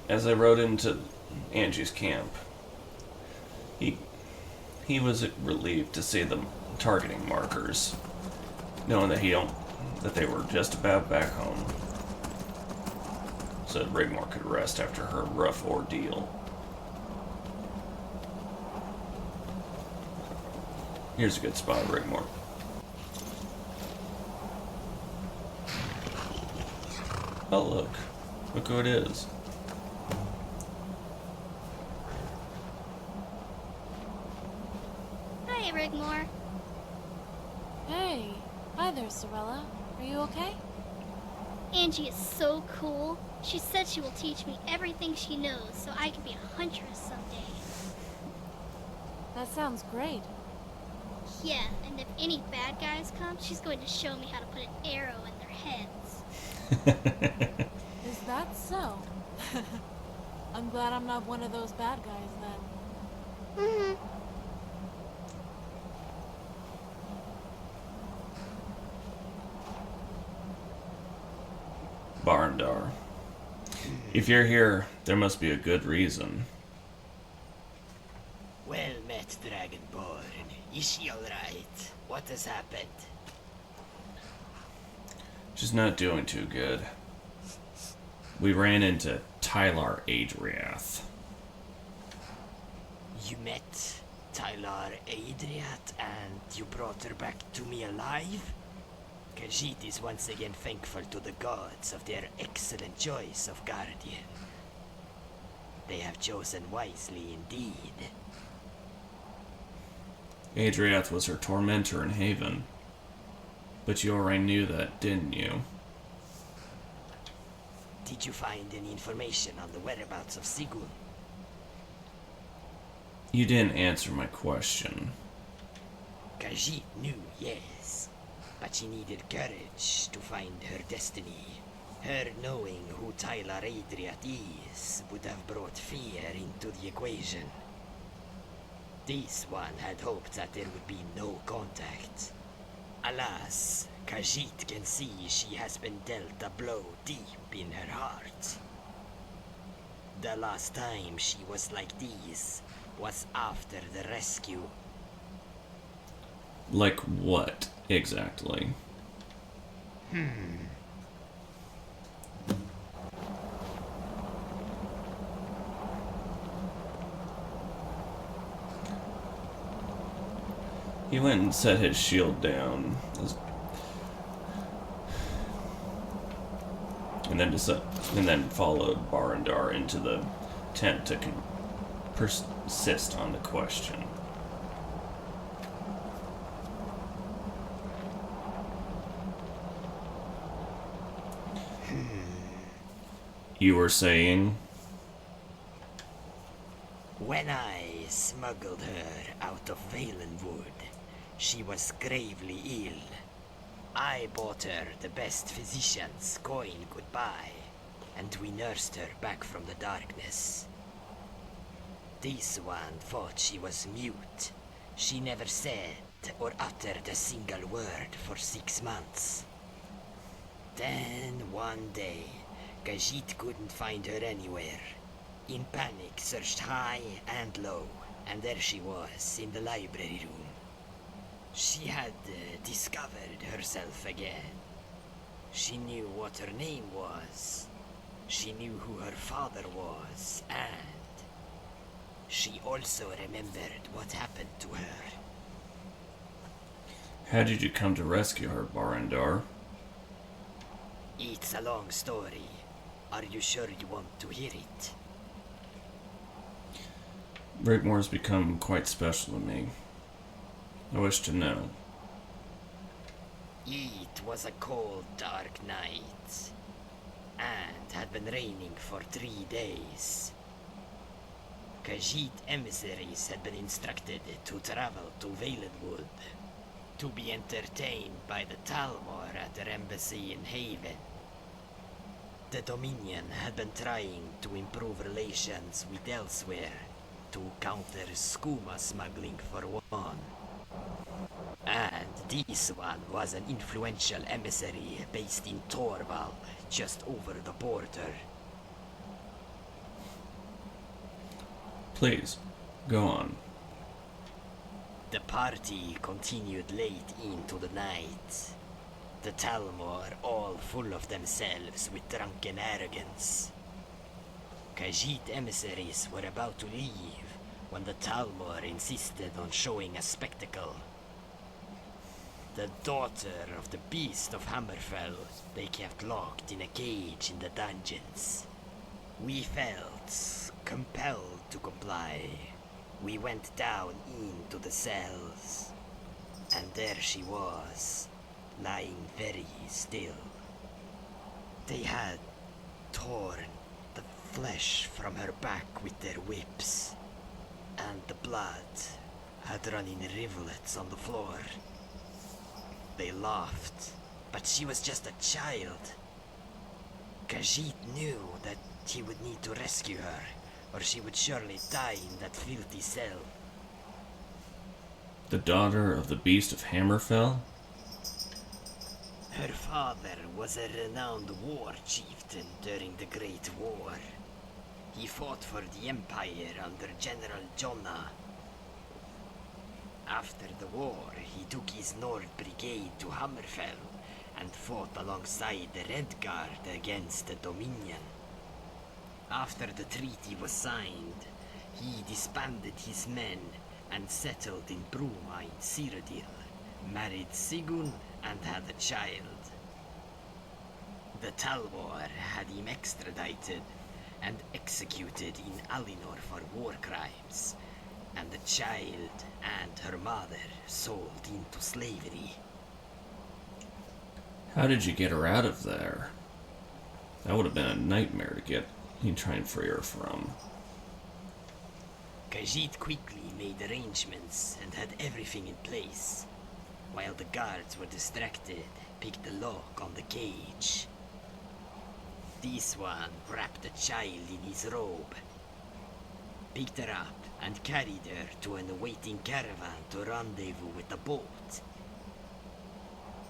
As I rode into Angie's camp, he was relieved to see the targeting markers, knowing that they were just about back home, so that Rigmor could rest after her rough ordeal. Here's a good spot, Rigmor. Oh, look. Look who it is. Hi, Rigmor. Hey. Hi there, Sorella. Are you okay? Angie is so cool. She said she will teach me everything she knows so I can be a huntress someday. That sounds great. Yeah, and if any bad guys come, she's going to show me how to put an arrow in their heads. Is that so? I'm glad I'm not one of those bad guys then. Mm-hmm. Barndar. If you're here, there must be a good reason. Well met, Dragonborn. Is she alright? What has happened? She's not doing too good. We ran into Tylar Adriath. You met Tylar Adriat and you brought her back to me alive? Khajiit is once again thankful to the gods of their excellent choice of guardian. They have chosen wisely indeed. Adriath was her tormentor in Haven. But you already knew that, didn't you? Did you find any information on the whereabouts of Sigurd? You didn't answer my question. Khajiit knew, yes. But she needed courage to find her destiny. Her knowing who Tylar Adriat is would have brought fear into the equation. This one had hoped that there would be no contact. Alas, Khajiit can see she has been dealt a blow deep in her heart. The last time she was like this was after the rescue. Like what, exactly? He went and set his shield down. And then followed Barandar into the tent to persist on the question. You were saying? When I smuggled her out of Valenwood, she was gravely ill. I bought her the best physician's coin could buy, and we nursed her back from the darkness. This one thought she was mute. She never said or uttered a single word for 6 months. Then one day, Khajiit couldn't find her anywhere. In panic, searched high and low, and there she was in the library room. She had discovered herself again. She knew what her name was. She knew who her father was, and she also remembered what happened to her. How did you come to rescue her, Barandar? It's a long story. Are you sure you want to hear it? Rigmor's become quite special to me. I wish to know. It was a cold, dark night, and had been raining for 3 days. Khajiit emissaries had been instructed to travel to Valenwood, to be entertained by the Talmor at their embassy in Haven. The Dominion had been trying to improve relations with elsewhere, to counter skooma smuggling for one. And this one was an influential emissary based in Torval, just over the border. Please, go on. The party continued late into the night. The Talmor all full of themselves with drunken arrogance. Khajiit emissaries were about to leave when the Talmor insisted on showing a spectacle. The daughter of the beast of Hammerfell they kept locked in a cage in the dungeons. We felt compelled to comply. We went down into the cells, and there she was, lying very still. They had torn the flesh from her back with their whips, and the blood had run in rivulets on the floor. They laughed, but she was just a child. Khajiit knew that he would need to rescue her, or she would surely die in that filthy cell. The daughter of the beast of Hammerfell? Her father was a renowned war chieftain during the Great War. He fought for the Empire under General Jonna. After the war, he took his Nord Brigade to Hammerfell and fought alongside the Red Guard against the Dominion. After the treaty was signed, he disbanded his men and settled in Bruma in Cyrodiil, married Sigun and had a child. The Talmor had him extradited and executed in Alinor for war crimes, and the child and her mother sold into slavery. How did you get her out of there? That would have been a nightmare to get you try and free her from. Khajiit quickly made arrangements and had everything in place, while the guards were distracted, picked the lock on the cage. This one wrapped the child in his robe, picked her up and carried her to an awaiting caravan to rendezvous with the boat.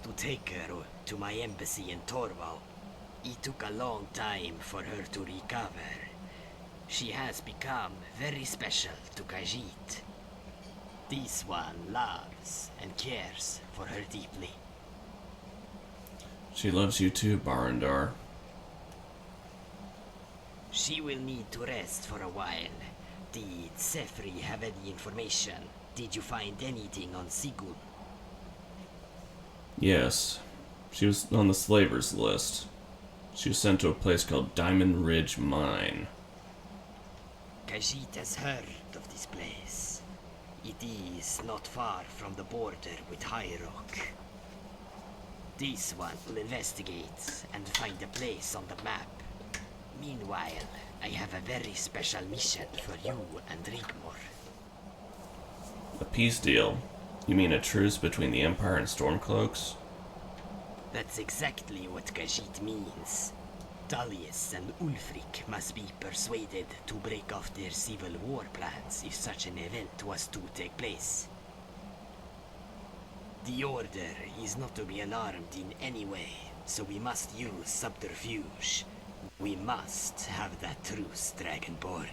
To take her to my embassy in Torval, it took a long time for her to recover. She has become very special to Khajiit. This one loves and cares for her deeply. She loves you too, Barandar. She will need to rest for a while. Did Sefri have any information? Did you find anything on Sigun? Yes. She was on the slavers list. She was sent to a place called Diamond Ridge Mine. Khajiit has heard of this place. It is not far from the border with High Rock. This one will investigate and find a place on the map. Meanwhile, I have a very special mission for you and Rigmor. A peace deal? You mean a truce between the Empire and Stormcloaks? That's exactly what Khajiit means. Dalius and Ulfric must be persuaded to break off their civil war plans if such an event was to take place. The Order is not to be alarmed in any way, so we must use subterfuge. We must have that truce, Dragonborn.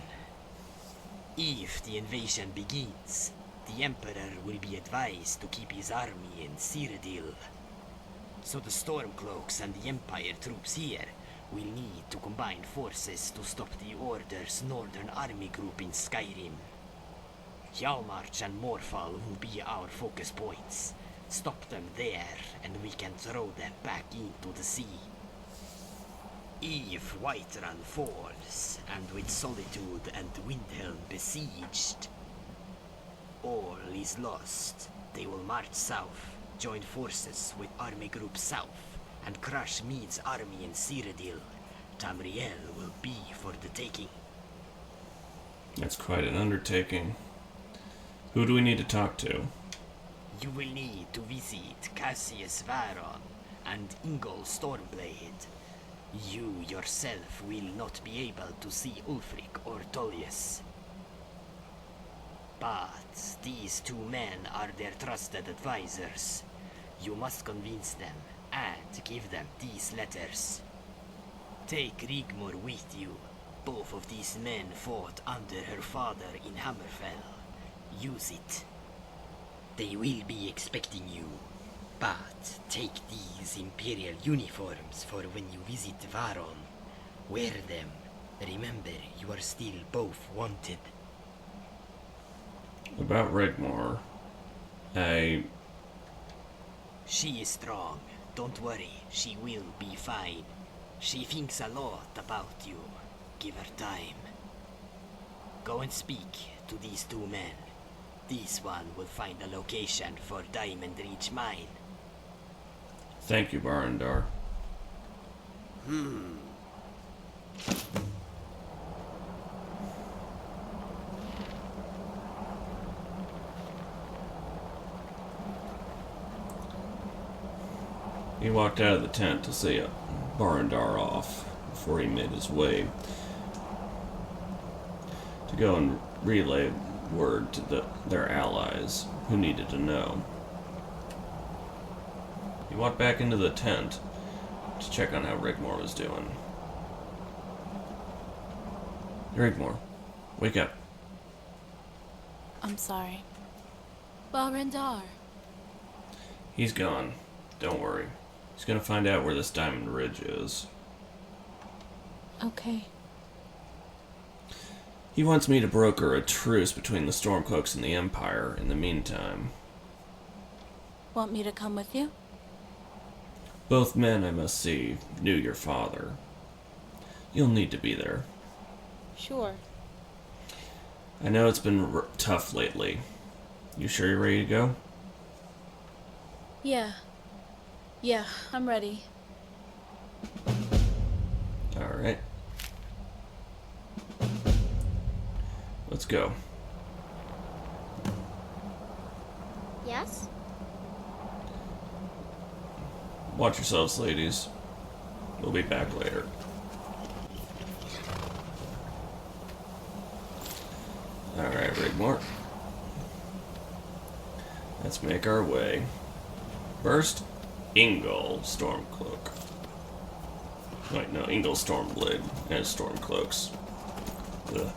If the invasion begins, the Emperor will be advised to keep his army in Cyrodiil. So the Stormcloaks and the Empire troops here will need to combine forces to stop the Order's northern army group in Skyrim. Hjalmarch and Morfall will be our focus points. Stop them there, and we can throw them back into the sea. If Whiterun falls, and with Solitude and Windhelm besieged, all is lost. They will march south, join forces with Army Group South, and crush Meade's army in Cyrodiil. Tamriel will be for the taking. That's quite an undertaking. Who do we need to talk to? You will need to visit Cassius Varon and Ingol Stormblade. You yourself will not be able to see Ulfric or Tullius. But these two men are their trusted advisors. You must convince them and give them these letters. Take Rigmor with you. both of these men fought under her father in Hammerfell. Use it. They will be expecting you. But take these Imperial uniforms for when you visit Varon. Wear them. Remember, you are still both wanted. About Rigmor, She is strong. Don't worry, she will be fine. She thinks a lot about you. Give her time. Go and speak to these two men. This one will find a location for Diamond Ridge Mine. Thank you, Barandar. He walked out of the tent to see Barandar off before he made his way to go and relay word to their allies who needed to know. He walked back into the tent to check on how Rigmor was doing. Rigmor, wake up. I'm sorry. Barandar. He's gone. Don't worry. He's gonna find out where this Diamond Ridge is. Okay. He wants me to broker a truce between the Stormcloaks and the Empire in the meantime. Want me to come with you? Both men, I must see, knew your father. You'll need to be there. Sure. I know it's been tough lately. You sure you're ready to go? Yeah, I'm ready. Alright. Let's go. Yes? Watch yourselves, ladies. We'll be back later. Alright, Rigmor. Let's make our way. First, Ingol Stormcloak. Wait, no, Ingol Stormblade and Stormcloaks. Ugh.